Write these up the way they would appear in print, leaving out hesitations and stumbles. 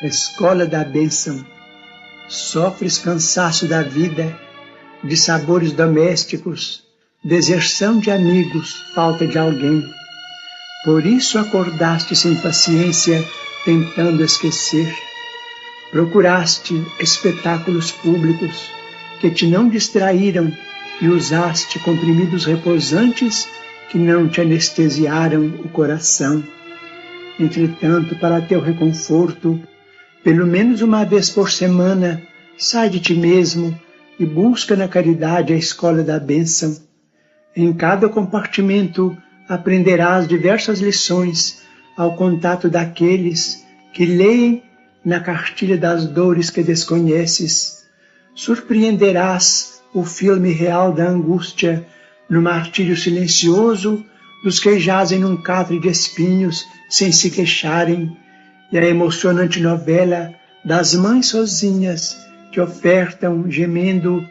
escola da bênção. Sofres cansaço da vida, de sabores domésticos, deserção de amigos, falta de alguém. Por isso acordaste sem paciência, tentando esquecer. Procuraste espetáculos públicos que te não distraíram e usaste comprimidos repousantes que não te anestesiaram o coração. Entretanto, para teu reconforto, pelo menos uma vez por semana, sai de ti mesmo e busca na caridade a escola da bênção. Em cada compartimento aprenderás diversas lições ao contato daqueles que leem na cartilha das dores que desconheces. Surpreenderás o filme real da angústia no martírio silencioso dos que jazem num catre de espinhos sem se queixarem, e a emocionante novela das mães sozinhas que ofertam, gemendo,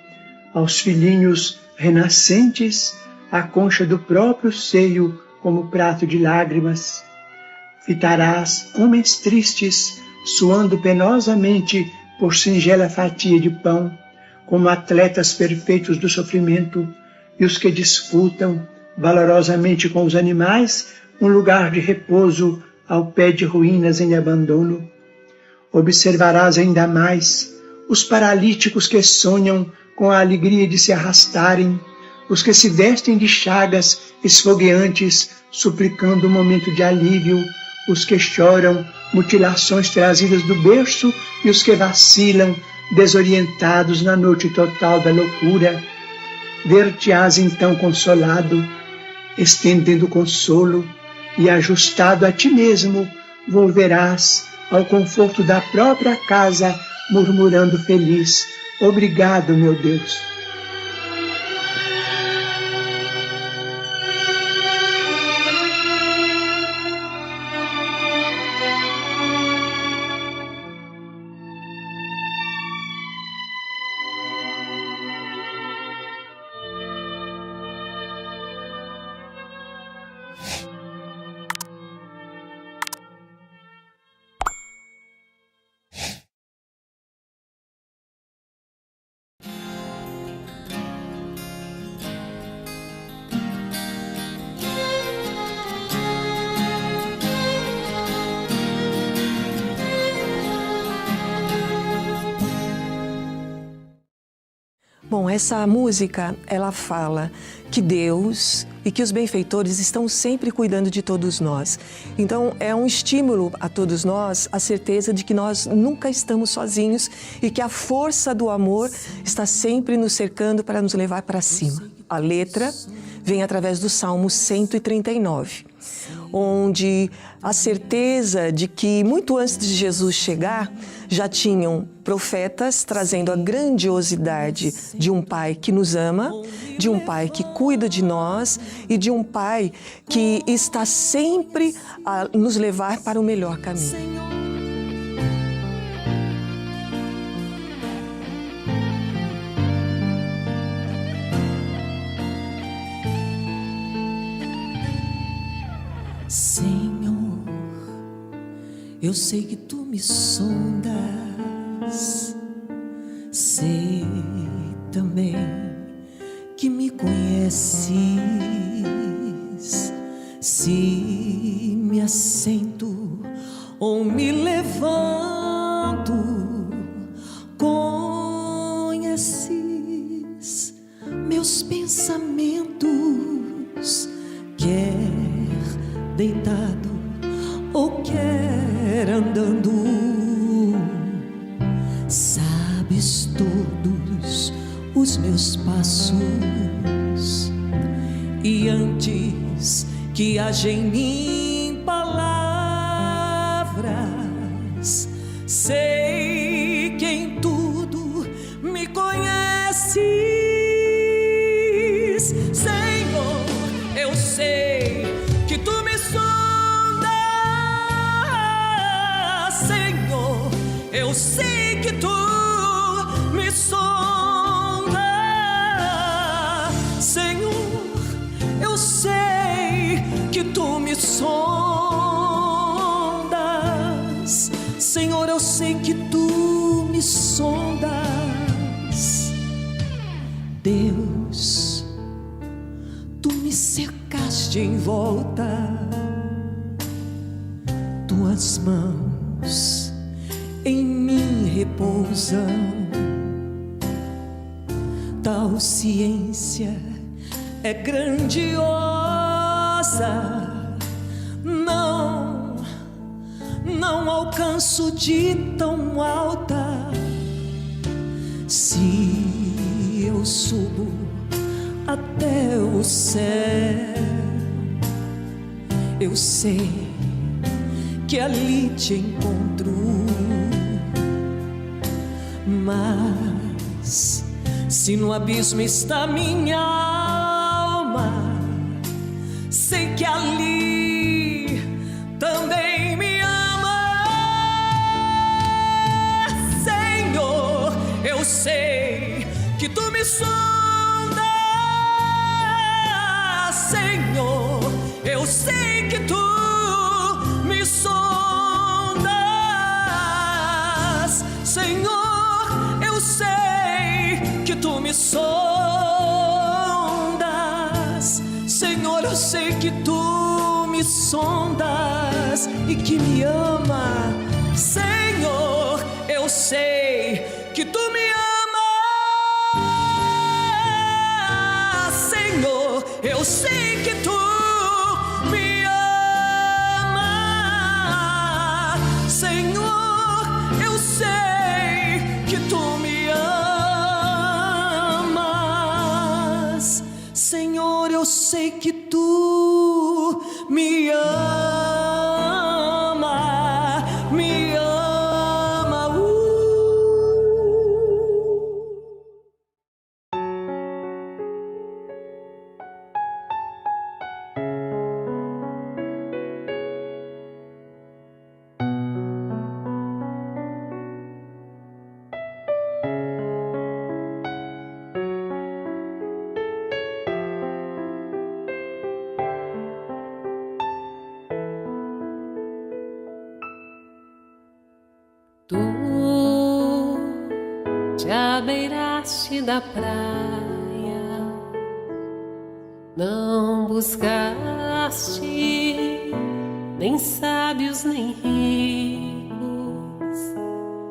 aos filhinhos renascentes a concha do próprio seio como prato de lágrimas. Fitarás homens tristes, suando penosamente por singela fatia de pão, como atletas perfeitos do sofrimento, e os que disputam valorosamente com os animais um lugar de repouso ao pé de ruínas em abandono. Observarás ainda mais os paralíticos que sonham com a alegria de se arrastarem, os que se vestem de chagas esfogueantes, suplicando um momento de alívio, os que choram mutilações trazidas do berço e os que vacilam, desorientados na noite total da loucura. Ver-te-ás então consolado, estendendo consolo, e ajustado a ti mesmo, volverás ao conforto da própria casa, murmurando feliz: obrigado, meu Deus. Bom, essa música, ela fala que Deus e que os benfeitores estão sempre cuidando de todos nós. Então, é um estímulo a todos nós, a certeza de que nós nunca estamos sozinhos e que a força do amor está sempre nos cercando para nos levar para cima. A letra vem através do Salmo 139, onde a certeza de que muito antes de Jesus chegar, já tinham profetas trazendo a grandiosidade de um Pai que nos ama, de um Pai que cuida de nós e de um Pai que está sempre a nos levar para o melhor caminho. Senhor, eu sei que Tu me sondas, sei também que me conheces. Se me assento ou me levanto, conheces meus pensamentos, quer deitado ou quer andando, sabes todos os meus passos, e antes que haja em mim palavras, sei que em tudo me conheces. Senhor, eu sei que Tu me sondas, Senhor, eu sei que Tu me sondas, Senhor, eu sei que Tu me sondas, Senhor, eu sei de envolta, tuas mãos em mim repousam. Tal ciência é grandiosa, não alcanço de tão alta. Se eu subo até o céu, eu sei que ali te encontro. Mas se no abismo está minha alma, sei que ali também me ama. Senhor, eu sei que tu me sondas. Senhor, eu sei que tu me sondas. Senhor, eu sei que tu me sondas. Senhor, eu sei que tu me sondas e que me ama. Senhor, eu sei que tu me ama. Senhor, eu sei que tu me ama. Senhor, eu sei que tu me amas. Senhor, eu sei que tu me ama, me ama. Tu te abeiraste da praia, não buscaste nem sábios nem ricos,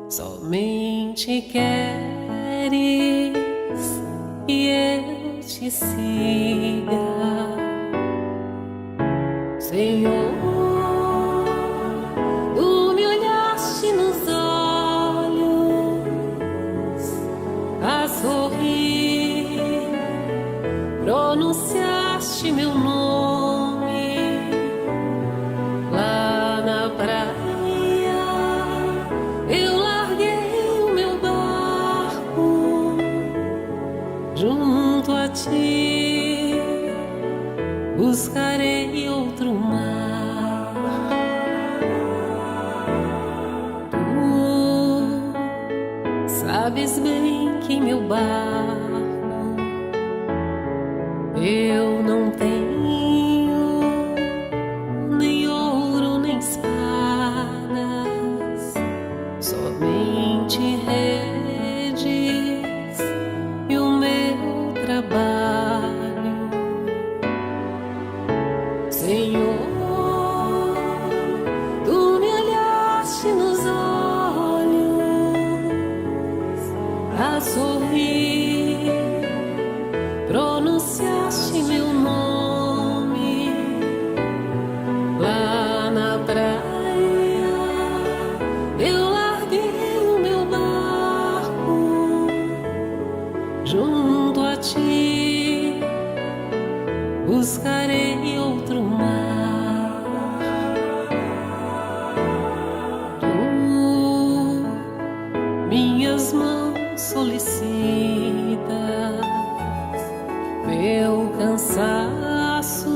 somente queres que eu te siga, Senhor. Pronunciaste meu nome lá na praia. Eu larguei o meu barco junto a ti, buscarei outro mar. Tu sabes bem que meu barco eu não tenho nem ouro nem espadas, somente redes e o meu trabalho, Senhor. Tu me olhaste nos olhos a sorrir, pronunciaste meu nome lá na praia. Eu larguei o meu barco junto a ti, buscarei outro mar. Tu minhas mãos solicitas, meu cansaço,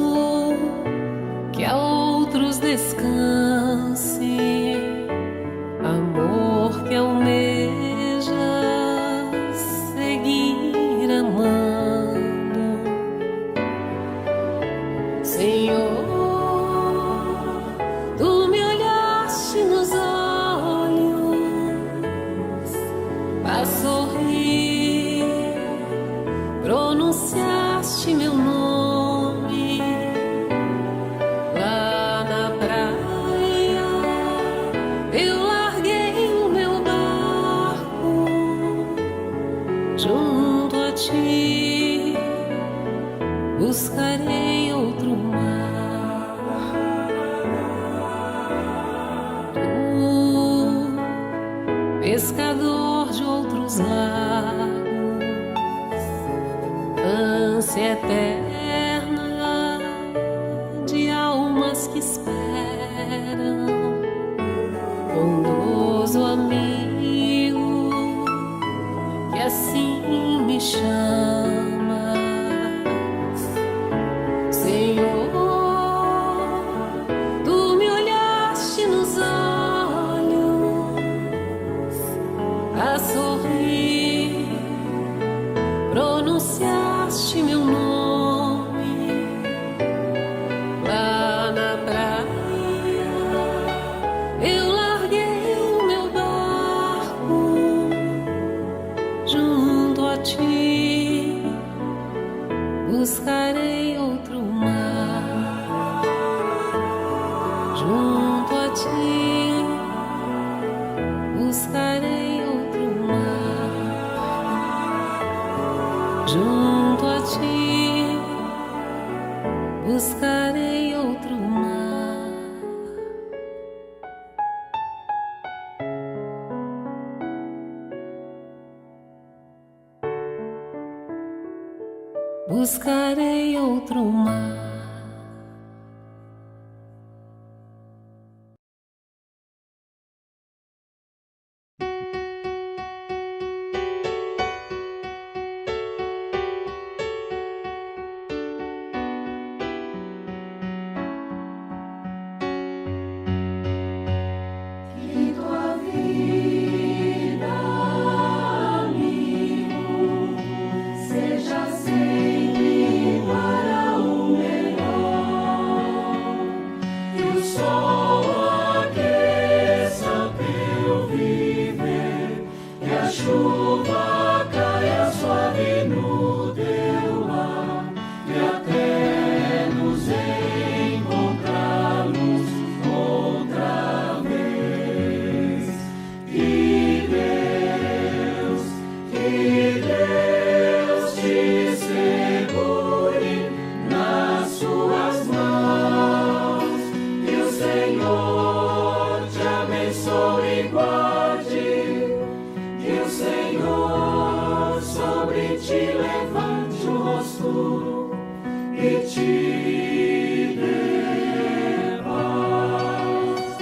que a outros descanse, amor que almeja seguir amando, Senhor. Tu me olhaste nos olhos a sorrir, pronunciaste meu nome buscarei outro mar. Tu, pescador de outros lagos, ânsia eterna de almas que esperam, bondoso amigo que assim me chama. Senhor, tu me olhaste nos olhos a sorrir, pronunciaste meu nome lá na praia. Eu larguei o meu barco junto a ti, buscarei outro mar. Junto a ti, buscarei outro mar. Junto a ti, buscarei outro mar. Buscarei outro mar. Que tua vida, amigo, seja sempre para o melhor. Que o sol aqueça o teu viver, que a chuva caia suave no teu lar, e até nos encontrarmos outra vez. Que Deus te segure nas suas mãos, que o Senhor te abençoe e guarde, que o Senhor sobre ti levante o rosto e te dê paz.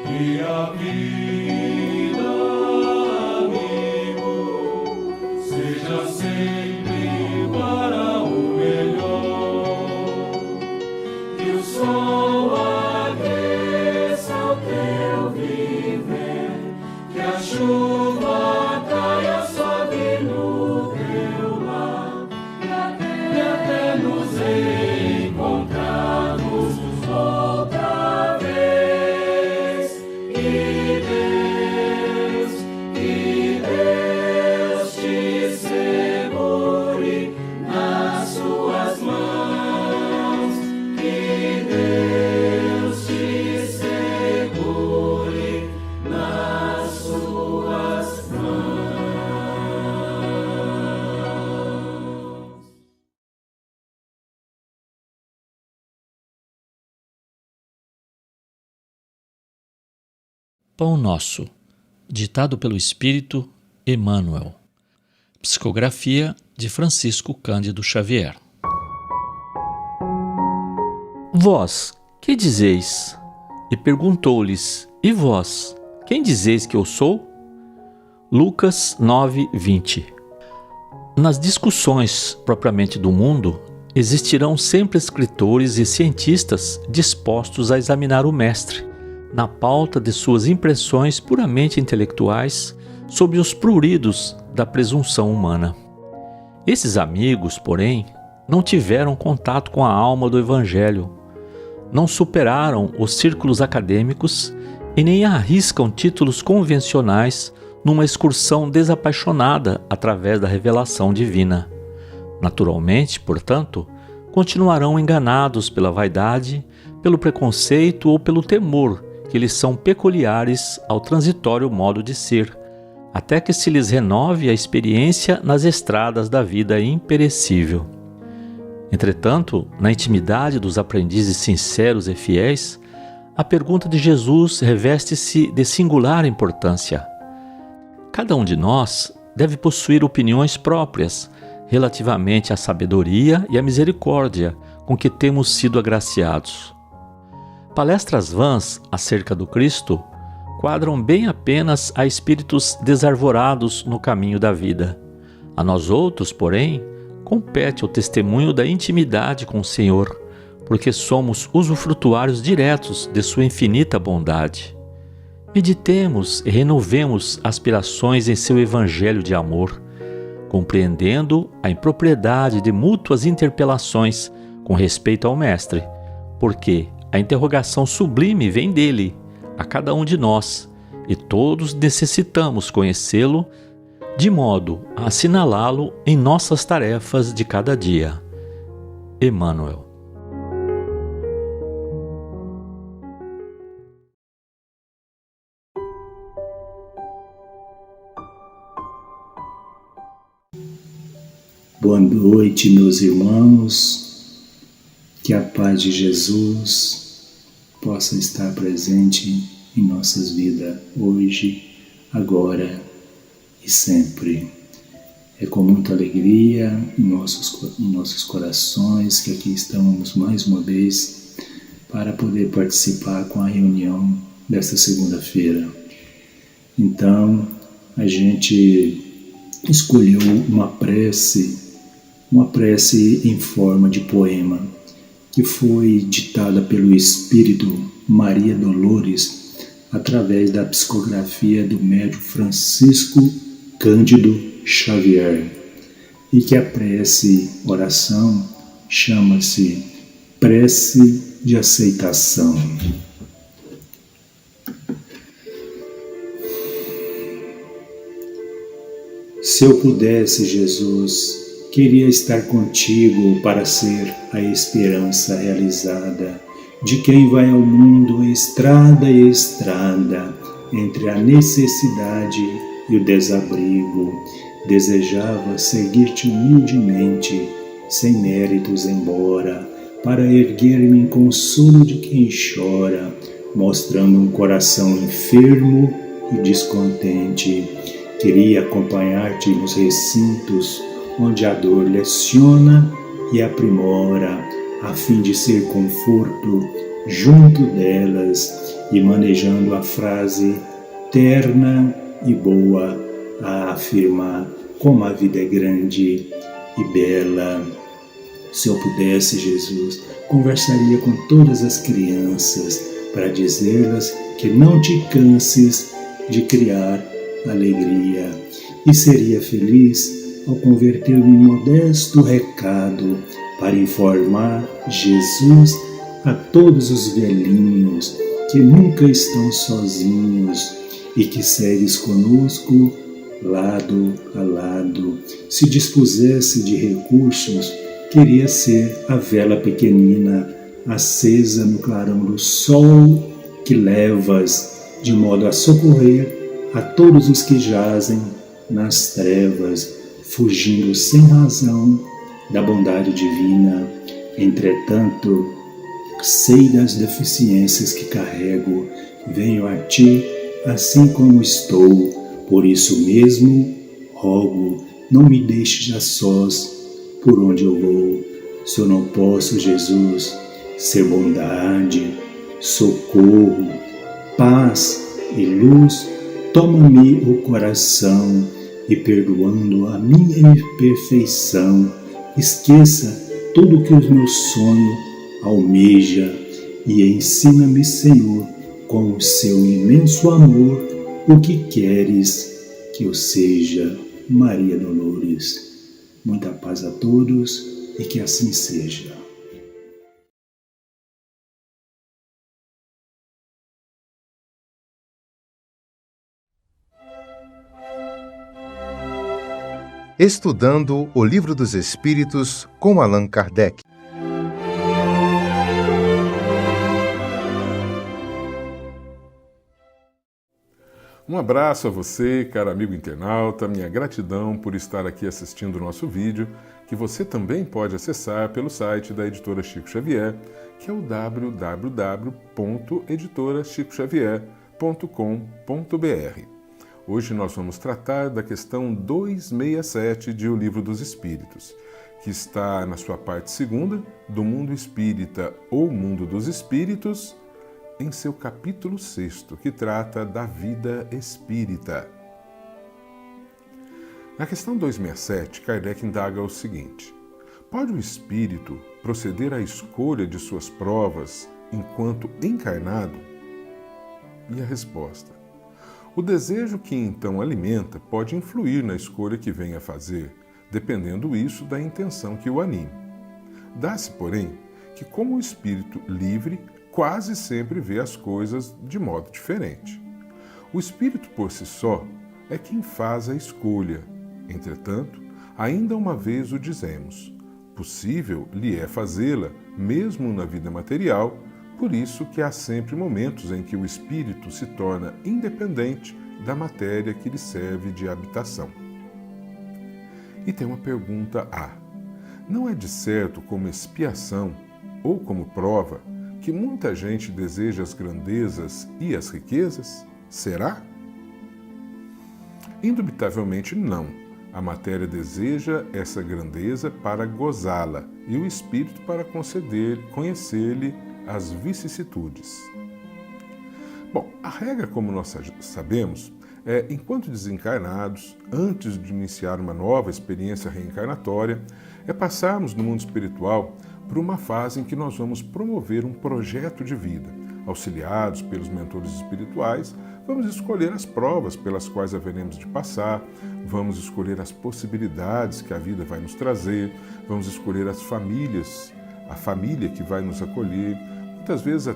E a vida, amigo, seja sempre para o melhor. Que o sol aqueça o teu viver, que a chuva caia suave no teu lar, e até nos encontrarmos outra vez. Que Deus te segure nas suas mãos, que Deus te segure nas suas mãos. Pão Nosso, ditado pelo Espírito Emmanuel. Psicografia de Francisco Cândido Xavier. Vós, que dizeis? E perguntou-lhes: E vós, quem dizeis que eu sou? Lucas 9:20. Nas discussões propriamente do mundo, existirão sempre escritores e cientistas dispostos a examinar o mestre, na pauta de suas impressões puramente intelectuais sobre os pruridos da presunção humana. Esses amigos, porém, não tiveram contato com a alma do Evangelho, não superaram os círculos acadêmicos e nem arriscam títulos convencionais numa excursão desapaixonada através da revelação divina. Naturalmente, portanto, continuarão enganados pela vaidade, pelo preconceito ou pelo temor que lhes são peculiares ao transitório modo de ser, até que se lhes renove a experiência nas estradas da vida imperecível. Entretanto, na intimidade dos aprendizes sinceros e fiéis, a pergunta de Jesus reveste-se de singular importância. Cada um de nós deve possuir opiniões próprias relativamente à sabedoria e à misericórdia com que temos sido agraciados. Palestras vãs acerca do Cristo quadram bem apenas a espíritos desarvorados no caminho da vida. A nós outros, porém, compete o testemunho da intimidade com o Senhor, porque somos usufrutuários diretos de sua infinita bondade. Meditemos e renovemos aspirações em seu evangelho de amor, compreendendo a impropriedade de mútuas interpelações com respeito ao Mestre, porque a interrogação sublime vem dele, a cada um de nós, e todos necessitamos conhecê-lo de modo a assinalá-lo em nossas tarefas de cada dia. Emmanuel. Boa noite, meus irmãos. Que a paz de Jesus possa estar presente em nossas vidas hoje, agora e sempre. É com muita alegria em nossos corações que aqui estamos mais uma vez para poder participar com a reunião desta segunda-feira. Então, a gente escolheu uma prece em forma de poema, que foi ditada pelo Espírito Maria Dolores através da psicografia do médium Francisco Cândido Xavier, e que a oração chama-se Prece de Aceitação. Se eu pudesse, Jesus, queria estar contigo para ser a esperança realizada de quem vai ao mundo estrada e estrada, entre a necessidade e o desabrigo. Desejava seguir-te humildemente, sem méritos embora, para erguer-me em consolo de quem chora, mostrando um coração enfermo e descontente. Queria acompanhar-te nos recintos onde a dor leciona e aprimora, a fim de ser conforto junto delas, e manejando a frase terna e boa a afirmar como a vida é grande e bela. Se eu pudesse, Jesus, conversaria com todas as crianças para dizer-las que não te canses de criar alegria, e seria feliz ao converter-me em modesto recado para informar Jesus a todos os velhinhos que nunca estão sozinhos e que segues conosco lado a lado. Se dispusesse de recursos, queria ser a vela pequenina acesa no clarão do sol que levas, de modo a socorrer a todos os que jazem nas trevas, fugindo sem razão da bondade divina. Entretanto, sei das deficiências que carrego, venho a ti assim como estou, por isso mesmo rogo, não me deixes a sós por onde eu vou. Se eu não posso, Jesus, ser bondade, socorro, paz e luz, toma-me o coração e, perdoando a minha imperfeição, esqueça tudo que o meu sonho almeja e ensina-me, Senhor, com o seu imenso amor, o que queres que eu seja. Maria Dolores. Muita paz a todos e que assim seja. Estudando o Livro dos Espíritos com Allan Kardec. Um abraço a você, caro amigo internauta, minha gratidão por estar aqui assistindo o nosso vídeo, que você também pode acessar pelo site da Editora Chico Xavier, que é o www.editorachicoxavier.com.br. Hoje nós vamos tratar da questão 267 de O Livro dos Espíritos, que está na sua parte segunda, do Mundo Espírita ou Mundo dos Espíritos, em seu capítulo 6º, que trata da vida espírita. Na questão 267, Kardec indaga o seguinte: pode o espírito proceder à escolha de suas provas enquanto encarnado? E a resposta: o desejo que então alimenta pode influir na escolha que vem a fazer, dependendo isso da intenção que o anime. Dá-se, porém, que como o espírito livre quase sempre vê as coisas de modo diferente. O espírito por si só é quem faz a escolha. Entretanto, ainda uma vez o dizemos, possível lhe é fazê-la, mesmo na vida material, por isso que há sempre momentos em que o espírito se torna independente da matéria que lhe serve de habitação. E tem uma pergunta A. Não é de certo como expiação ou como prova que muita gente deseja as grandezas e as riquezas? Será? Indubitavelmente não. A matéria deseja essa grandeza para gozá-la e o espírito para conhecer-lhe as vicissitudes. Bom, a regra, como nós sabemos, é, enquanto desencarnados, antes de iniciar uma nova experiência reencarnatória, é passarmos no mundo espiritual por uma fase em que nós vamos promover um projeto de vida. Auxiliados pelos mentores espirituais, vamos escolher as provas pelas quais haveremos de passar, vamos escolher as possibilidades que a vida vai nos trazer, vamos escolher as famílias, a família que vai nos acolher, muitas vezes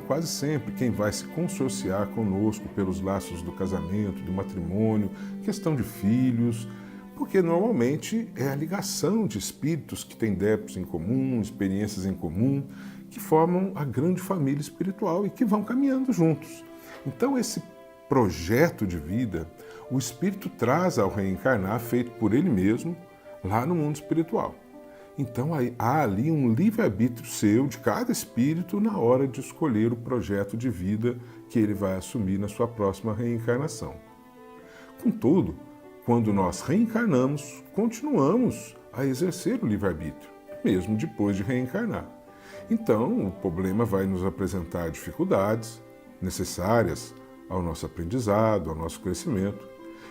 quase sempre, quem vai se consorciar conosco pelos laços do casamento, do matrimônio, questão de filhos, porque normalmente é a ligação de espíritos que têm débitos em comum, experiências em comum, que formam a grande família espiritual e que vão caminhando juntos. Então esse projeto de vida, o espírito traz ao reencarnar feito por ele mesmo lá no mundo espiritual. Então há ali um livre-arbítrio seu, de cada espírito, na hora de escolher o projeto de vida que ele vai assumir na sua próxima reencarnação. Contudo, quando nós reencarnamos, continuamos a exercer o livre-arbítrio, mesmo depois de reencarnar. Então, o problema vai nos apresentar dificuldades necessárias ao nosso aprendizado, ao nosso crescimento,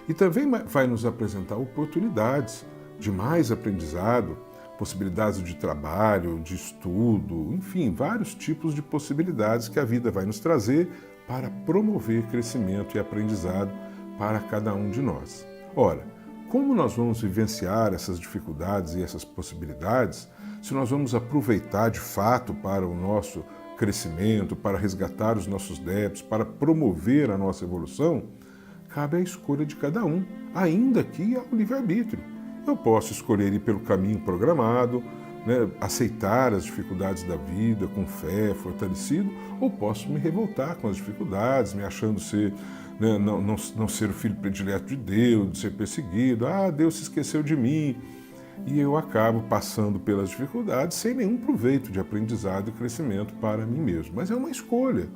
e também vai nos apresentar oportunidades de mais aprendizado, possibilidades de trabalho, de estudo, enfim, vários tipos de possibilidades que a vida vai nos trazer para promover crescimento e aprendizado para cada um de nós. Ora, como nós vamos vivenciar essas dificuldades e essas possibilidades, se nós vamos aproveitar de fato para o nosso crescimento, para resgatar os nossos débitos, para promover a nossa evolução, cabe à escolha de cada um, ainda que ao livre-arbítrio. Eu posso escolher ir pelo caminho programado, aceitar as dificuldades da vida com fé, fortalecido, ou posso me revoltar com as dificuldades, me achando ser, não ser o filho predileto de Deus, de ser perseguido, Deus se esqueceu de mim, e eu acabo passando pelas dificuldades sem nenhum proveito de aprendizado e crescimento para mim mesmo. Mas é uma escolha.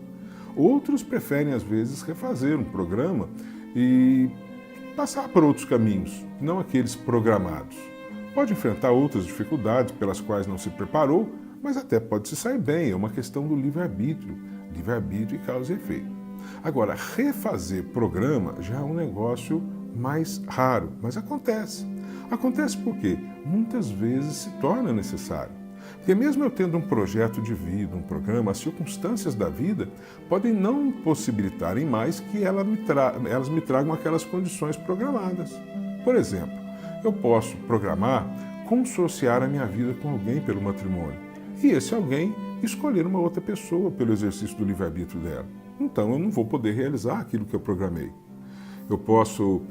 Outros preferem, às vezes, refazer um programa e passar por outros caminhos, não aqueles programados. Pode enfrentar outras dificuldades pelas quais não se preparou, mas até pode se sair bem, é uma questão do livre-arbítrio. Livre-arbítrio e causa e efeito. Agora, refazer programa já é um negócio mais raro, mas acontece. Acontece porque muitas vezes se torna necessário. Porque mesmo eu tendo um projeto de vida, um programa, as circunstâncias da vida podem não possibilitarem mais que elas me tragam aquelas condições programadas. Por exemplo, eu posso programar consorciar a minha vida com alguém pelo matrimônio. E esse alguém escolher uma outra pessoa pelo exercício do livre-arbítrio dela. Então eu não vou poder realizar aquilo que eu programei. Eu posso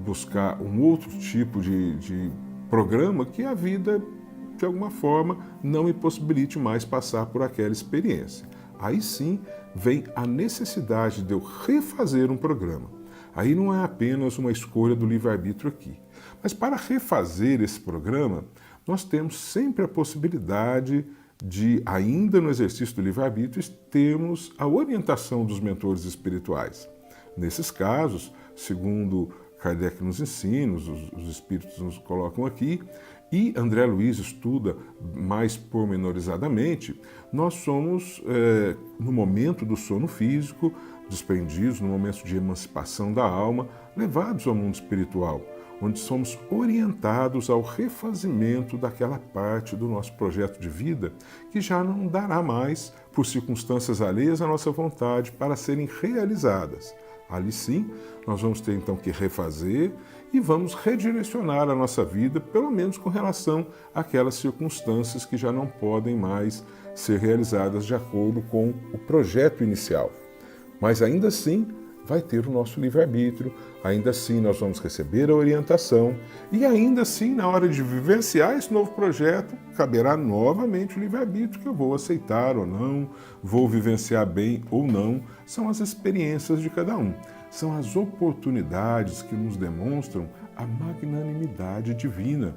buscar um outro tipo de programa que a vida, de alguma forma, não me possibilite mais passar por aquela experiência. aí sim vem a necessidade de eu refazer um programa. Aí não é apenas uma escolha do livre-arbítrio aqui. Mas para refazer esse programa, nós temos sempre a possibilidade de, ainda no exercício do livre-arbítrio, termos a orientação dos mentores espirituais. Nesses casos, segundo Kardec nos ensina, os espíritos nos colocam aqui, e André Luiz estuda mais pormenorizadamente, nós somos, no momento do sono físico, desprendidos, no momento de emancipação da alma, levados ao mundo espiritual, onde somos orientados ao refazimento daquela parte do nosso projeto de vida que já não dará mais, por circunstâncias alheias à nossa vontade, para serem realizadas. Ali sim, nós vamos ter então que refazer e vamos redirecionar a nossa vida, pelo menos com relação àquelas circunstâncias que já não podem mais ser realizadas de acordo com o projeto inicial. Mas ainda assim, vai ter o nosso livre-arbítrio, ainda assim nós vamos receber a orientação e ainda assim, na hora de vivenciar esse novo projeto, caberá novamente o livre-arbítrio que eu vou aceitar ou não, vou vivenciar bem ou não, são as experiências de cada um. São as oportunidades que nos demonstram a magnanimidade divina,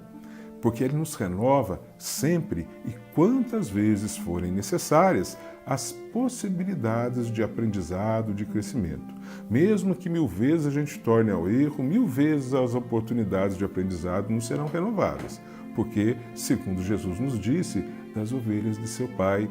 porque Ele nos renova sempre e quantas vezes forem necessárias as possibilidades de aprendizado, de crescimento. Mesmo que 1000 vezes a gente torne ao erro, 1000 vezes as oportunidades de aprendizado não serão renovadas, porque, segundo Jesus nos disse, das ovelhas de seu Pai,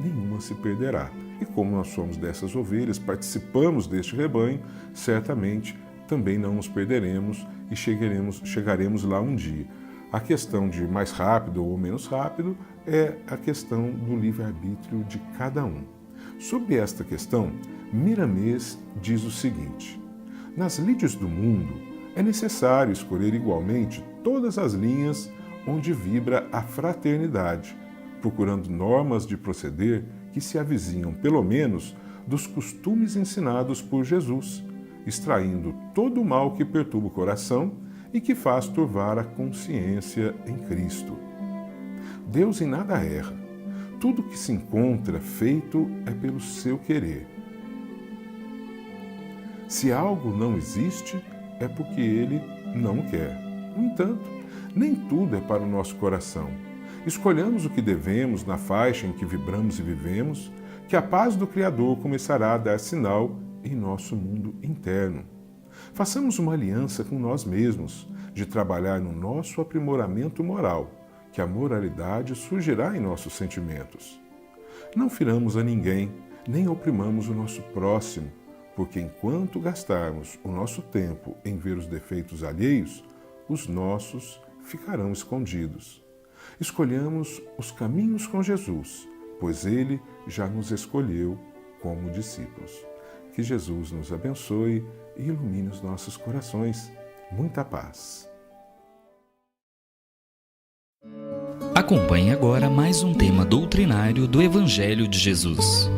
nenhuma se perderá. E como nós somos dessas ovelhas, participamos deste rebanho, certamente também não nos perderemos e chegaremos lá um dia. A questão de mais rápido ou menos rápido é a questão do livre-arbítrio de cada um. Sobre esta questão, Miramês diz o seguinte: nas lides do mundo é necessário escolher igualmente todas as linhas onde vibra a fraternidade, procurando normas de proceder que se avizinham, pelo menos, dos costumes ensinados por Jesus, extraindo todo o mal que perturba o coração e que faz turvar a consciência em Cristo. Deus em nada erra. Tudo que se encontra feito é pelo seu querer. Se algo não existe, é porque Ele não quer. No entanto, nem tudo é para o nosso coração. Escolhamos o que devemos na faixa em que vibramos e vivemos, que a paz do Criador começará a dar sinal em nosso mundo interno. Façamos uma aliança com nós mesmos, de trabalhar no nosso aprimoramento moral, que a moralidade surgirá em nossos sentimentos. Não firamos a ninguém, nem oprimamos o nosso próximo, porque enquanto gastarmos o nosso tempo em ver os defeitos alheios, os nossos ficarão escondidos. Escolhamos os caminhos com Jesus, pois Ele já nos escolheu como discípulos. Que Jesus nos abençoe e ilumine os nossos corações. Muita paz. Acompanhe agora mais um tema doutrinário do Evangelho de Jesus.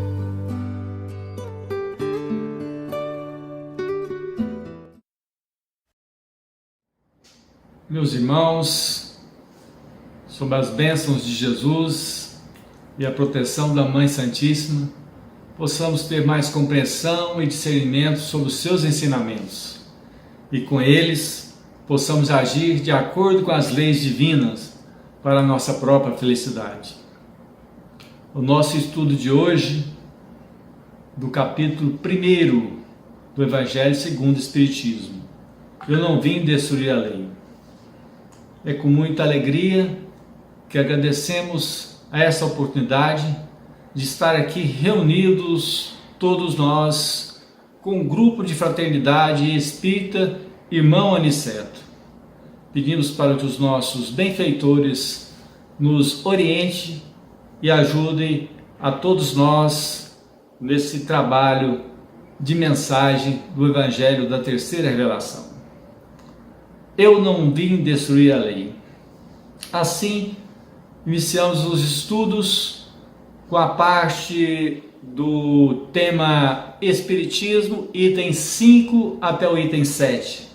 Meus irmãos, sob as bênçãos de Jesus e a proteção da Mãe Santíssima, possamos ter mais compreensão e discernimento sobre os seus ensinamentos e com eles possamos agir de acordo com as leis divinas para a nossa própria felicidade. O nosso estudo de hoje, do capítulo 1 do Evangelho segundo o Espiritismo. Eu não vim destruir a lei. É com muita alegria que agradecemos a essa oportunidade de estar aqui reunidos, todos nós, com um grupo de fraternidade espírita Irmão Aniceto. Pedimos para que os nossos benfeitores nos orientem e ajudem a todos nós nesse trabalho de mensagem do Evangelho da Terceira Revelação. Eu não vim destruir a lei. Assim, iniciamos os estudos com a parte do tema Espiritismo, item 5 até o item 7,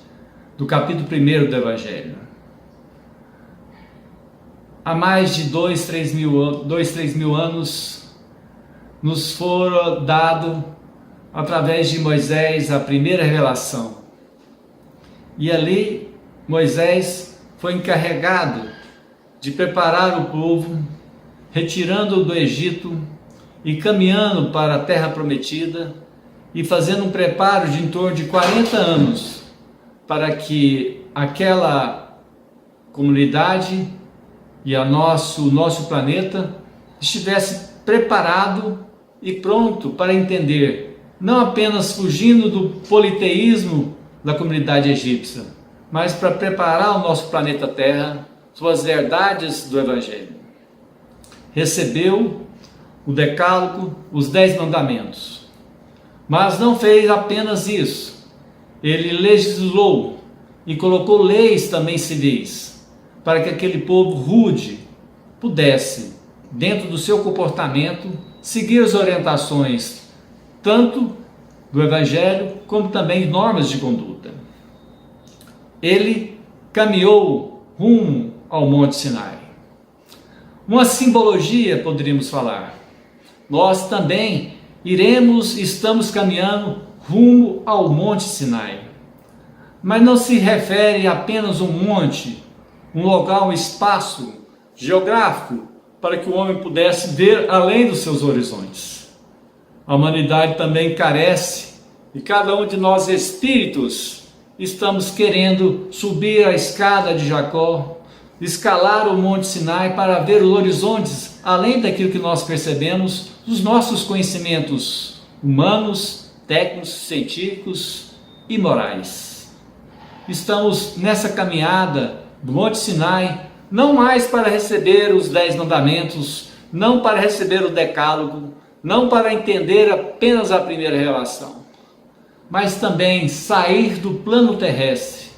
do capítulo 1 do Evangelho. Há mais de 2, 3 mil anos, nos foram dados através de Moisés a primeira revelação. E ali Moisés foi encarregado de preparar o povo, retirando-o do Egito e caminhando para a terra prometida e fazendo um preparo de em torno de 40 anos para que aquela comunidade e o nosso planeta estivesse preparado e pronto para entender, não apenas fugindo do politeísmo da comunidade egípcia, mas para preparar o nosso planeta Terra, suas verdades do Evangelho. Recebeu o Decálogo, os 10 mandamentos, mas não fez apenas isso. Ele legislou e colocou leis também civis, para que aquele povo rude pudesse, dentro do seu comportamento, seguir as orientações tanto do Evangelho como também normas de conduta. Ele caminhou rumo ao Monte Sinai. Uma simbologia, poderíamos falar. Nós também estamos caminhando rumo ao Monte Sinai. Mas não se refere a apenas um monte, um local, um espaço geográfico para que o homem pudesse ver além dos seus horizontes. A humanidade também carece, e cada um de nós espíritos estamos querendo subir a escada de Jacó, escalar o Monte Sinai para ver os horizontes além daquilo que nós percebemos dos nossos conhecimentos humanos, técnicos, científicos e morais. Estamos nessa caminhada do Monte Sinai, não mais para receber os 10 mandamentos, não para receber o Decálogo, não para entender apenas a primeira revelação, mas também sair do plano terrestre,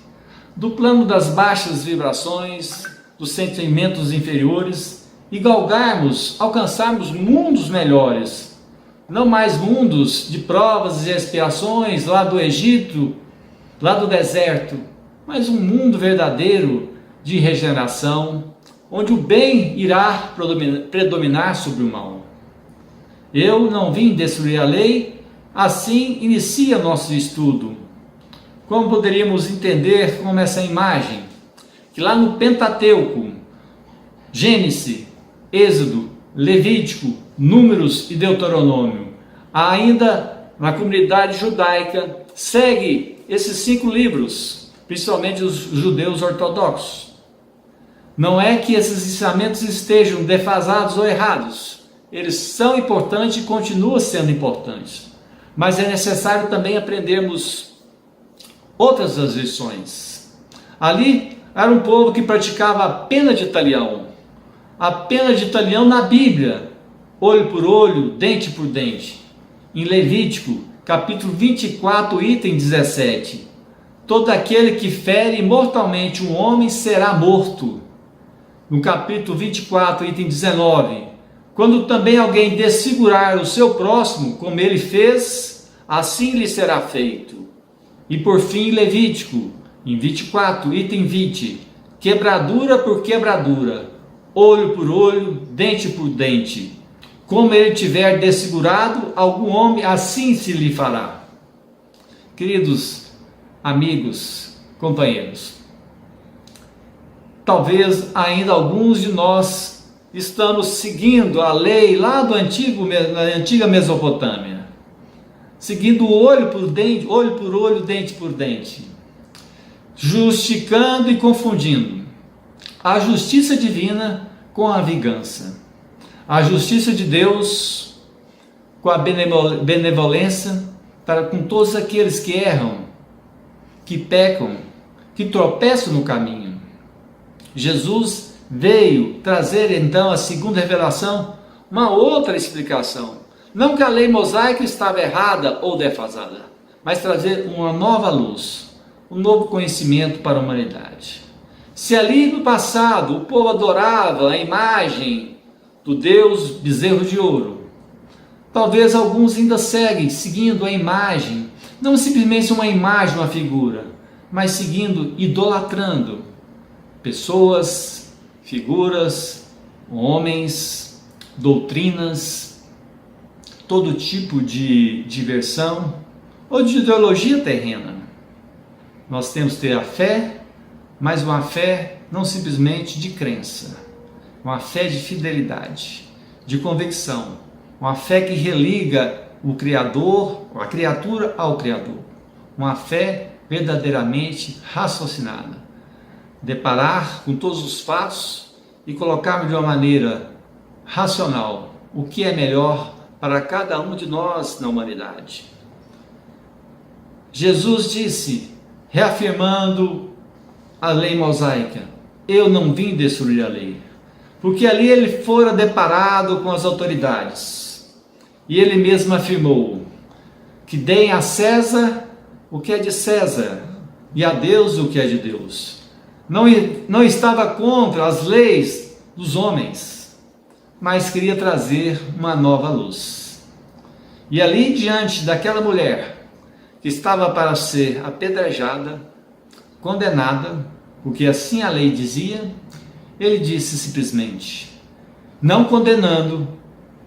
do plano das baixas vibrações, dos sentimentos inferiores e alcançarmos mundos melhores, não mais mundos de provas e expiações lá do Egito, lá do deserto, mas um mundo verdadeiro de regeneração, onde o bem irá predominar sobre o mal. Eu não vim destruir a lei, assim inicia nosso estudo. Como poderíamos entender como essa imagem? Que lá no Pentateuco, Gênesis, Êxodo, Levítico, Números e Deuteronômio, ainda na comunidade judaica, segue esses 5 livros, principalmente os judeus ortodoxos. Não é que esses ensinamentos estejam defasados ou errados, eles são importantes e continuam sendo importantes, mas é necessário também aprendermos outras lições. Ali era um povo que praticava a pena de talião na Bíblia, olho por olho, dente por dente. Em Levítico, capítulo 24, item 17, todo aquele que fere mortalmente um homem será morto. No capítulo 24, item 19, quando também alguém desfigurar o seu próximo, como ele fez, assim lhe será feito. E por fim, Levítico, em 24, item 20, quebradura por quebradura, olho por olho, dente por dente. Como ele tiver desfigurado algum homem, assim se lhe fará. Queridos amigos, companheiros, talvez ainda alguns de nós estamos seguindo a lei lá da antiga Mesopotâmia, seguindo olho por olho, dente por dente, justificando e confundindo a justiça divina com a vingança, a justiça de Deus com a benevolência para com todos aqueles que erram, que pecam, que tropeçam no caminho. Jesus veio trazer então a segunda revelação, uma outra explicação. Não que a lei mosaica estava errada ou defasada, mas trazer uma nova luz, um novo conhecimento para a humanidade. Se ali no passado o povo adorava a imagem do Deus bezerro de ouro, talvez alguns ainda seguindo a imagem, não simplesmente uma imagem, uma figura, mas seguindo, idolatrando pessoas, figuras, homens, doutrinas, todo tipo de diversão ou de ideologia terrena. Nós temos que ter a fé, mas uma fé não simplesmente de crença, uma fé de fidelidade, de convicção, uma fé que religa o Criador, a criatura ao Criador, uma fé verdadeiramente raciocinada, deparar com todos os fatos e colocar de uma maneira racional o que é melhor para cada um de nós na humanidade. Jesus disse, reafirmando a lei mosaica, eu não vim destruir a lei, porque ali ele fora deparado com as autoridades, e ele mesmo afirmou que deem a César o que é de César, e a Deus o que é de Deus. Não estava contra as leis dos homens, mas queria trazer uma nova luz. E ali diante daquela mulher que estava para ser apedrejada, condenada, porque assim a lei dizia, ele disse simplesmente, não condenando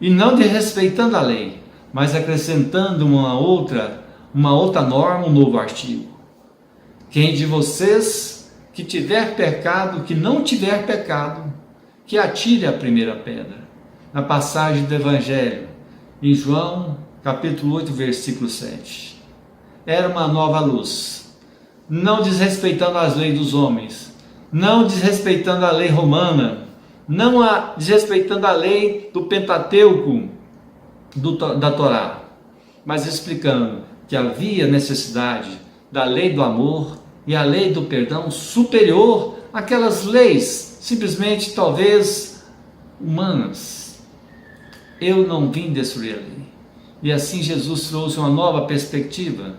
e não desrespeitando a lei, mas acrescentando uma outra norma, um novo artigo. Quem de vocês que tiver pecado, que não tiver pecado, que atire a primeira pedra. Na passagem do Evangelho, em João, capítulo 8, versículo 7. Era uma nova luz, não desrespeitando as leis dos homens, não desrespeitando a lei romana, não desrespeitando a lei do Pentateuco, da Torá, mas explicando que havia necessidade da lei do amor e a lei do perdão superior àquelas leis, simplesmente talvez humanas. Eu não vim destruir a lei. E assim Jesus trouxe uma nova perspectiva,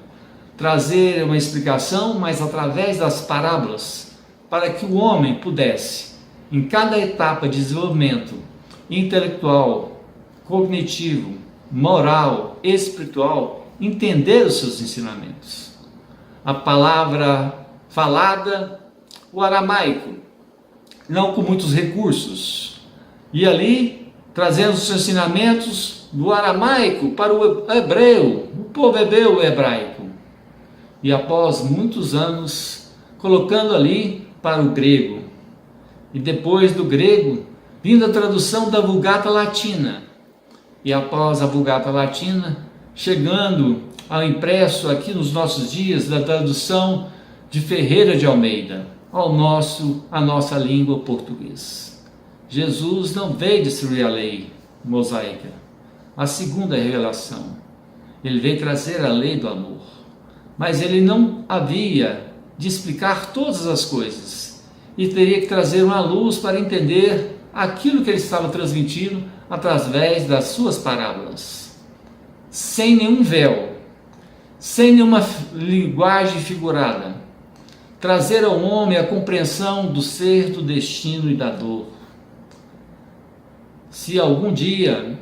trazer uma explicação, mas através das parábolas, para que o homem pudesse, em cada etapa de desenvolvimento intelectual, cognitivo, moral, espiritual, entender os seus ensinamentos. A palavra falada, o aramaico, não com muitos recursos, e ali trazendo os seus ensinamentos do aramaico para o hebreu, o povo hebraico, e após muitos anos colocando ali para o grego, e depois do grego vindo a tradução da Vulgata Latina, e após a Vulgata Latina chegando ao impresso aqui nos nossos dias da tradução de Ferreira de Almeida a nossa língua portuguesa. Jesus não veio destruir a lei mosaica, a segunda revelação. Ele veio trazer a lei do amor, mas ele não havia de explicar todas as coisas e teria que trazer uma luz para entender aquilo que ele estava transmitindo através das suas parábolas, sem nenhum véu, sem nenhuma linguagem figurada, trazer ao homem a compreensão do ser, do destino e da dor. Se algum dia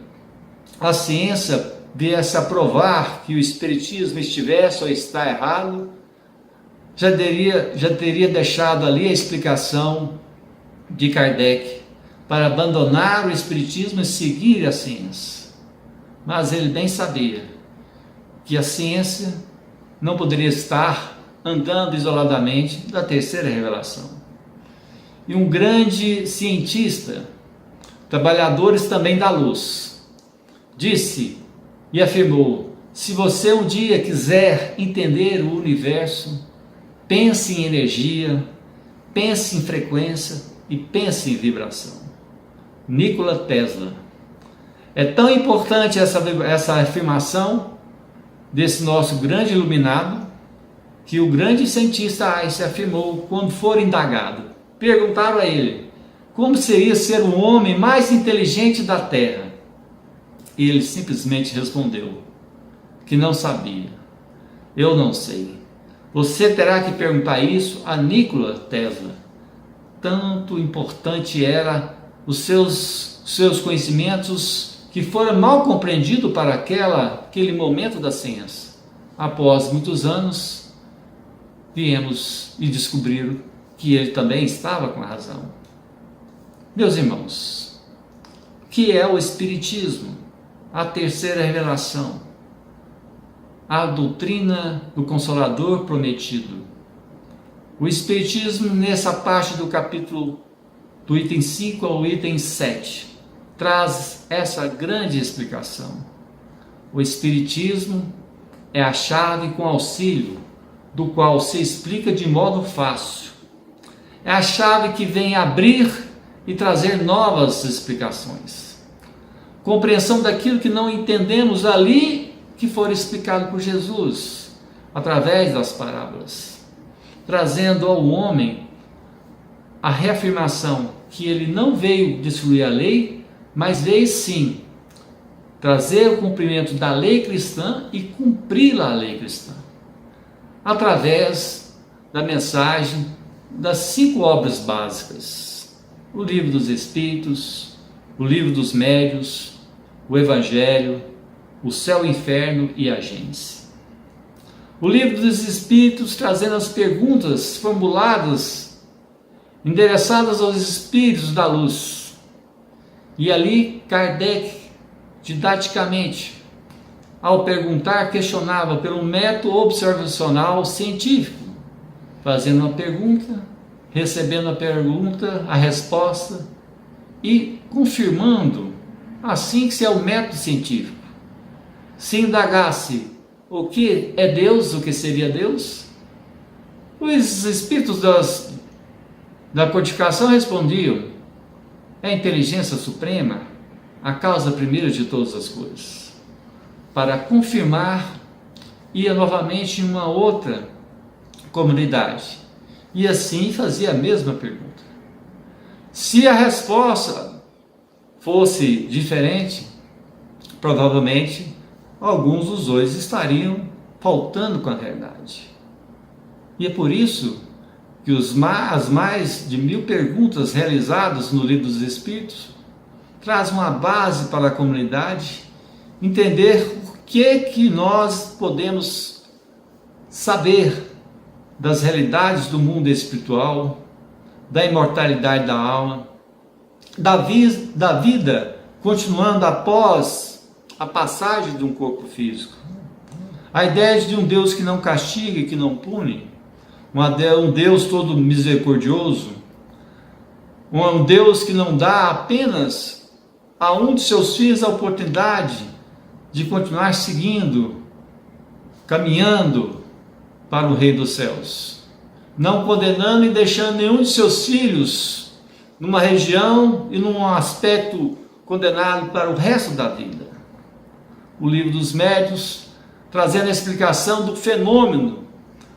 a ciência viesse a provar que o espiritismo estivesse ou está errado, já teria deixado ali a explicação de Kardec para abandonar o espiritismo e seguir a ciência. Mas ele bem sabia que a ciência não poderia estar andando isoladamente da terceira revelação. E um grande cientista, trabalhadores também da luz, disse e afirmou: se você um dia quiser entender o universo, pense em energia, pense em frequência e pense em vibração. Nikola Tesla. É tão importante essa afirmação desse nosso grande iluminado, que o grande cientista Einstein afirmou quando for indagado. Perguntaram a ele como seria ser o homem mais inteligente da Terra. E ele simplesmente respondeu que não sabia. Eu não sei. Você terá que perguntar isso a Nikola Tesla. Tanto importante era os seus conhecimentos que foram mal compreendidos para aquele momento da ciência. Após muitos anos, viemos e descobriram que ele também estava com a razão. Meus irmãos, o que é o Espiritismo? a terceira revelação, a doutrina do Consolador prometido. O Espiritismo, nessa parte do capítulo, do item 5 ao item 7, traz essa grande explicação. O Espiritismo é a chave com auxílio do qual se explica de modo fácil. É a chave que vem abrir e trazer novas explicações. Compreensão daquilo que não entendemos ali que for explicado por Jesus, através das parábolas, trazendo ao homem a reafirmação que ele não veio destruir a lei, mas veio sim trazer o cumprimento da lei cristã e cumpri-la a lei cristã, através da mensagem das 5 obras básicas: o Livro dos Espíritos, o Livro dos Médiuns, o Evangelho, o Céu e o Inferno e a Gênese. O Livro dos Espíritos trazendo as perguntas formuladas, endereçadas aos Espíritos da Luz. E ali Kardec, didaticamente, ao perguntar, questionava pelo método observacional científico, fazendo uma pergunta, recebendo a pergunta, a resposta e confirmando, assim que se é o método científico. Se indagasse o que é Deus, o que seria Deus, os espíritos da codificação respondiam: é a inteligência suprema, a causa primeira de todas as coisas. Para confirmar, ia novamente em uma outra comunidade e assim fazia a mesma pergunta. Se a resposta fosse diferente, provavelmente alguns dos dois estariam faltando com a verdade. E é por isso que as mais de 1000 perguntas realizadas no Livro dos Espíritos traz uma base para a comunidade entender o que nós podemos saber das realidades do mundo espiritual, da imortalidade da alma, da vida continuando após a passagem de um corpo físico. A ideia de um Deus que não castiga e que não pune, um Deus todo misericordioso, um Deus que não dá apenas a um de seus filhos a oportunidade de continuar seguindo, caminhando para o Rei dos Céus, não condenando e deixando nenhum de seus filhos numa região e num aspecto condenado para o resto da vida. O Livro dos Médiuns trazendo a explicação do fenômeno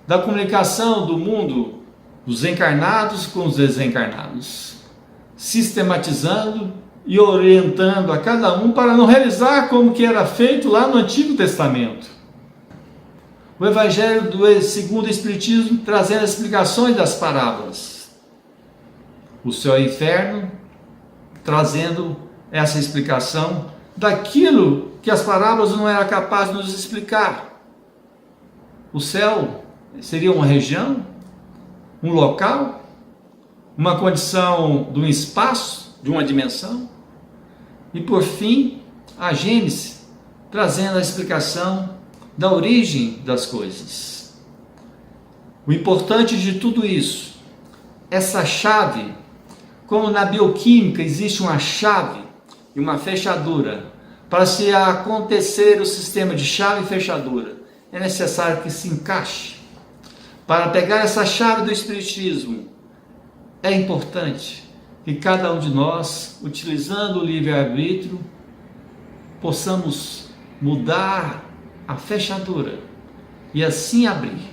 da comunicação do mundo dos encarnados com os desencarnados, sistematizando e orientando a cada um para não realizar como que era feito lá no Antigo Testamento. O Evangelho segundo o Espiritismo trazendo as explicações das parábolas. O Céu e o Inferno trazendo essa explicação daquilo que as parábolas não eram capazes de nos explicar. O céu seria uma região, um local, uma condição de um espaço, de uma dimensão. E por fim, a Gênese, trazendo a explicação da origem das coisas. O importante de tudo isso, essa chave, como na bioquímica existe uma chave e uma fechadura, para se acontecer o sistema de chave e fechadura, é necessário que se encaixe. Para pegar essa chave do Espiritismo, é importante que cada um de nós, utilizando o livre-arbítrio, possamos mudar a fechadura e assim abrir.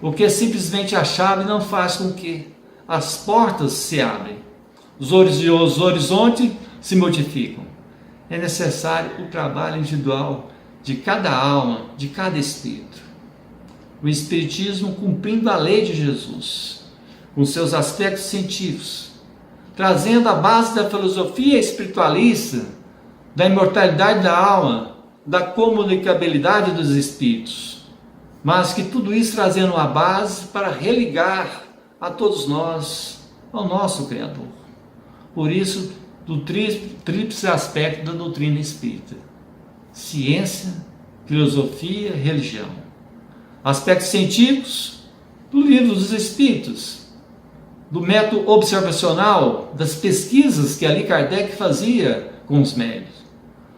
Porque simplesmente a chave não faz com que as portas se abrem, os horizontes se modificam. É necessário o trabalho individual de cada alma, de cada espírito. O Espiritismo cumprindo a lei de Jesus, com seus aspectos científicos, trazendo a base da filosofia espiritualista, da imortalidade da alma, da comunicabilidade dos espíritos, mas que tudo isso trazendo uma base para religar a todos nós ao nosso Criador. Por isso, do tríplice aspecto da doutrina espírita: ciência, filosofia, religião. Aspectos científicos do Livro dos Espíritos, do método observacional, das pesquisas que Allan Kardec fazia com os médiuns.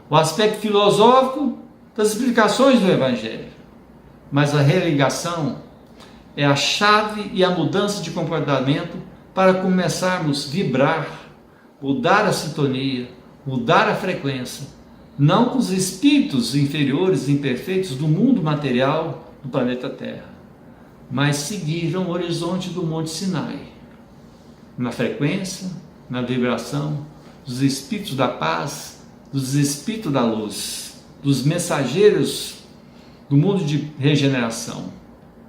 O aspecto filosófico das explicações do Evangelho. Mas a religação é a chave e a mudança de comportamento para começarmos a vibrar, mudar a sintonia, mudar a frequência, não com os espíritos inferiores e imperfeitos do mundo material do planeta Terra, mas seguir o horizonte do Monte Sinai, na frequência, na vibração dos espíritos da paz, dos espíritos da luz, dos mensageiros do mundo de regeneração,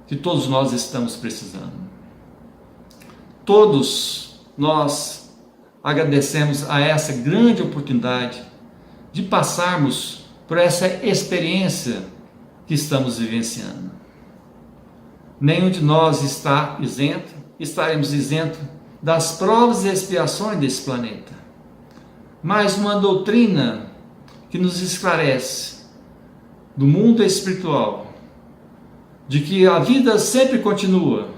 que todos nós estamos precisando. Todos nós agradecemos a essa grande oportunidade de passarmos por essa experiência que estamos vivenciando. Nenhum de nós está isento, estaremos isentos das provas e expiações desse planeta. Mas uma doutrina que nos esclarece do mundo espiritual, de que a vida sempre continua,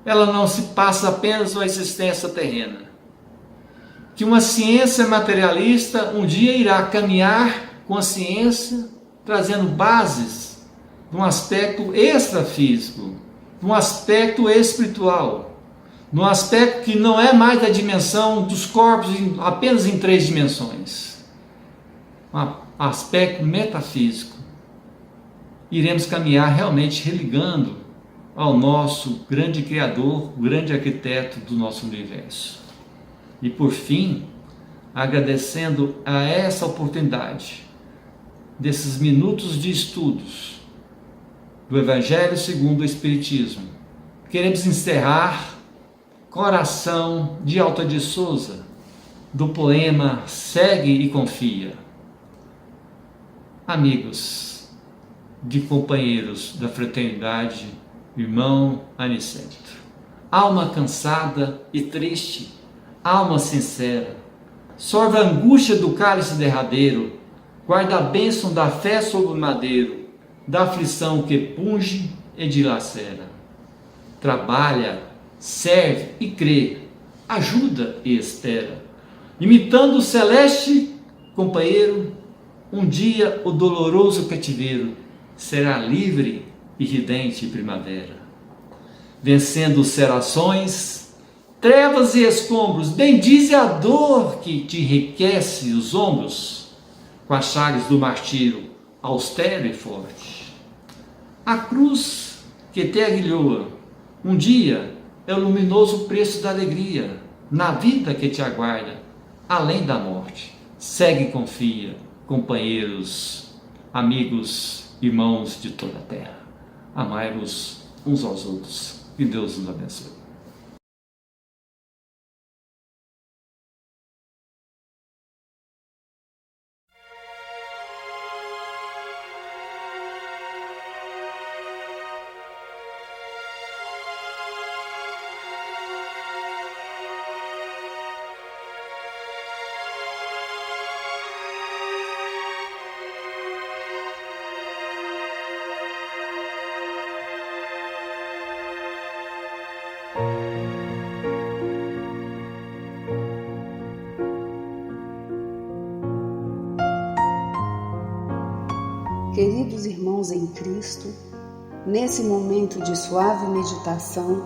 ela não se passa apenas na existência terrena, que uma ciência materialista um dia irá caminhar com a ciência, trazendo bases de um aspecto extrafísico, de um aspecto espiritual, de um aspecto que não é mais da dimensão dos corpos apenas em 3 dimensões, um aspecto metafísico. Iremos caminhar realmente religando ao nosso grande Criador, o grande arquiteto do nosso universo. E por fim, agradecendo a essa oportunidade, desses minutos de estudos do Evangelho segundo o Espiritismo, queremos encerrar Coração de Alta de Souza, do poema Segue e Confia. Amigos de companheiros da fraternidade, irmão Aniceto, alma cansada e triste, alma sincera, sorve a angústia do cálice derradeiro, guarda a bênção da fé sobre o madeiro, da aflição que punge e dilacera. Trabalha, serve e crê, ajuda e espera, imitando o celeste companheiro, um dia o doloroso cativeiro será livre e ridente primavera. Vencendo serações, trevas e escombros, bendize a dor que te enriquece os ombros, com as chagas do martírio, austero e forte. A cruz que te aguilhoa, um dia é o luminoso preço da alegria, na vida que te aguarda, além da morte. Segue e confia, companheiros, amigos, irmãos de toda a terra. Amai-vos uns aos outros. Que Deus nos abençoe. Queridos irmãos em Cristo, nesse momento de suave meditação,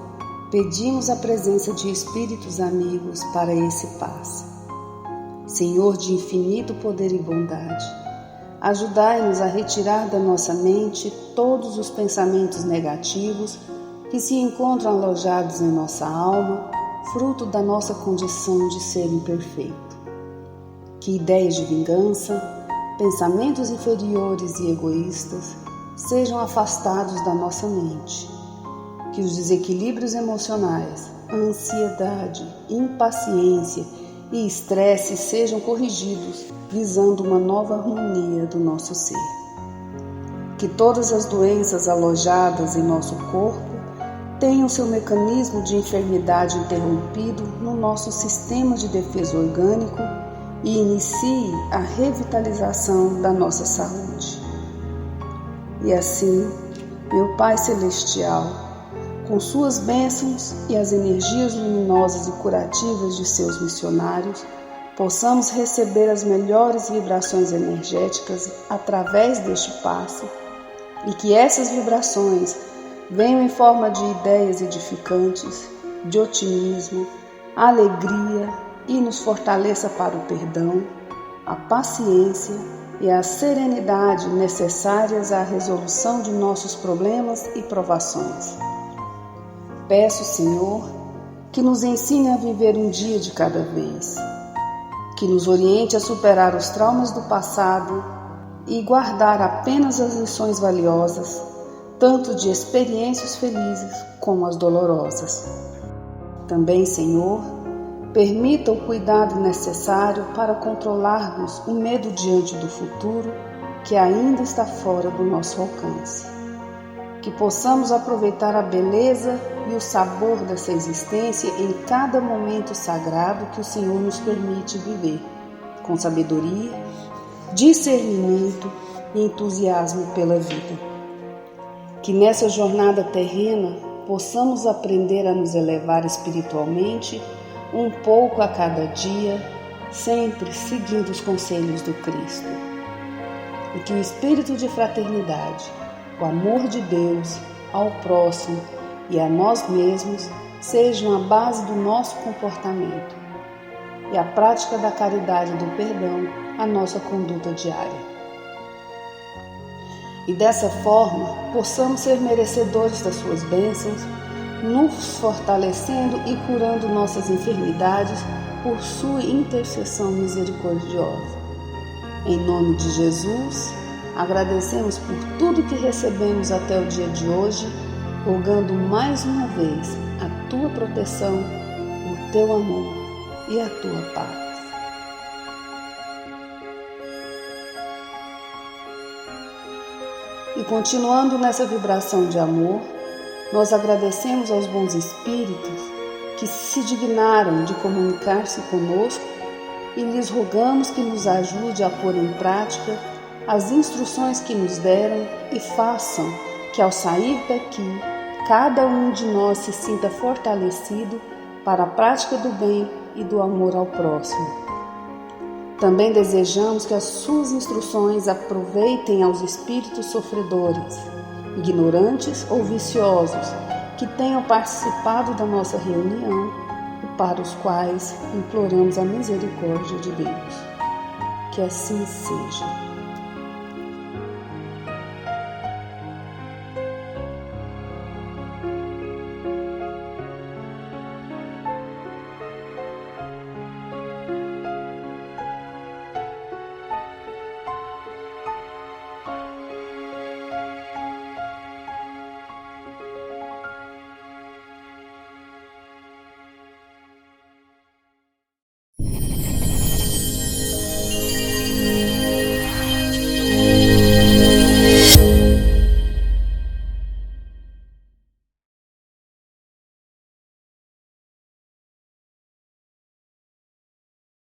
pedimos a presença de espíritos amigos para esse passe. Senhor de infinito poder e bondade, ajudai-nos a retirar da nossa mente todos os pensamentos negativos que se encontram alojados em nossa alma, fruto da nossa condição de ser imperfeito. Que ideias de vingança, pensamentos inferiores e egoístas sejam afastados da nossa mente. Que os desequilíbrios emocionais, ansiedade, impaciência e estresse sejam corrigidos, visando uma nova harmonia do nosso ser. Que todas as doenças alojadas em nosso corpo tenham seu mecanismo de enfermidade interrompido no nosso sistema de defesa orgânico e inicie a revitalização da nossa saúde. E assim, meu Pai Celestial, com suas bênçãos e as energias luminosas e curativas de seus missionários, possamos receber as melhores vibrações energéticas através deste passe e que essas vibrações venham em forma de ideias edificantes, de otimismo, alegria e nos fortaleça para o perdão, a paciência e a serenidade necessárias à resolução de nossos problemas e provações. Peço, Senhor, que nos ensine a viver um dia de cada vez, que nos oriente a superar os traumas do passado e guardar apenas as lições valiosas, tanto de experiências felizes como as dolorosas. Também, Senhor, permita o cuidado necessário para controlarmos o medo diante do futuro que ainda está fora do nosso alcance. Que possamos aproveitar a beleza e o sabor dessa existência em cada momento sagrado que o Senhor nos permite viver, com sabedoria, discernimento e entusiasmo pela vida. Que nessa jornada terrena possamos aprender a nos elevar espiritualmente um pouco a cada dia, sempre seguindo os conselhos do Cristo. E que o espírito de fraternidade, o amor de Deus ao próximo e a nós mesmos sejam a base do nosso comportamento e a prática da caridade e do perdão a nossa conduta diária. E dessa forma possamos ser merecedores das suas bênçãos, nos fortalecendo e curando nossas enfermidades por sua intercessão misericordiosa. Em nome de Jesus, agradecemos por tudo que recebemos até o dia de hoje, rogando mais uma vez a tua proteção, o teu amor e a tua paz. E continuando nessa vibração de amor, nós agradecemos aos bons espíritos que se dignaram de comunicar-se conosco e lhes rogamos que nos ajude a pôr em prática as instruções que nos deram e façam que ao sair daqui, cada um de nós se sinta fortalecido para a prática do bem e do amor ao próximo. Também desejamos que as suas instruções aproveitem aos espíritos sofredores, ignorantes ou viciosos, que tenham participado da nossa reunião e para os quais imploramos a misericórdia de Deus. Que assim seja.